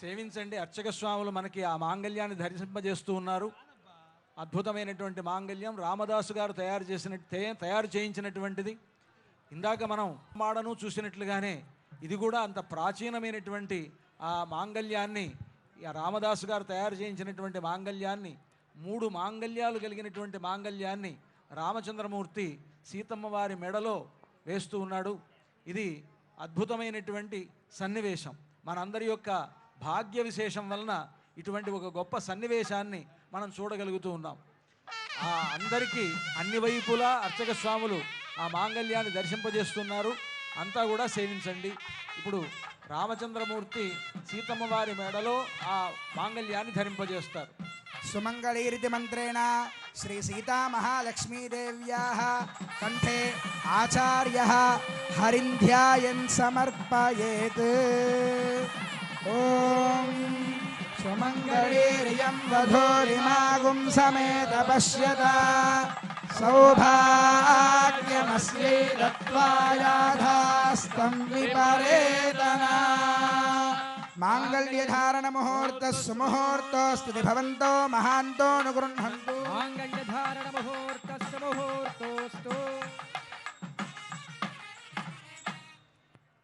సేవించండి. అర్చక స్వాములు మనకి ఆ మాంగళ్యాన్ని ధరింపజేస్తూ ఉన్నారు. అద్భుతమైనటువంటి మాంగళ్యం రామదాసు గారు తయారు చేయించినటువంటిది. ఇందాక మనం మాడను చూసినట్లుగానే ఇది కూడా అంత ప్రాచీనమైనటువంటి ఆ మాంగళ్యాన్ని, రామదాసు గారు తయారు చేయించినటువంటి మాంగళ్యాన్ని, 3 మాంగళ్యాలు కలిగినటువంటి మాంగళ్యాన్ని రామచంద్రమూర్తి సీతమ్మ వారి మెడలో వేస్తూ ఉన్నాడు. ఇది అద్భుతమైనటువంటి సన్నివేశం. మనందరి యొక్క భాగ్య విశేషం వలన ఇటువంటి ఒక గొప్ప సన్నివేశాన్ని మనం చూడగలుగుతూ ఉన్నాం. అందరికీ అన్ని వైపులా అర్చక స్వాములు ఆ మాంగళ్యాన్ని దర్శింపజేస్తున్నారు. అంతా కూడా సేవించండి. ఇప్పుడు రామచంద్రమూర్తి సీతమ్మ వారి మెడలో ఆ మాంగళ్యాన్ని ధరింపజేస్తారు. సుమంగళీరితి మంత్రేణ శ్రీ సీతా మహాలక్ష్మీదేవ్యాః కంఠే ఆచార్యః హరింధ్యాయన్ సమర్పయేత్. ఓం సుమంగళీర్యం వధూరిమాగుం సమేత పశ్యత సౌభాగ్యమస్యై దత్వాయాధాస్తం విపరేతనా. మాంగళ్యధారణ ముహూర్త సుముహూర్తోస్తు భవంతో మహాంతో అనుగృహంతు. మాంగళ్యధారణ ముహూర్త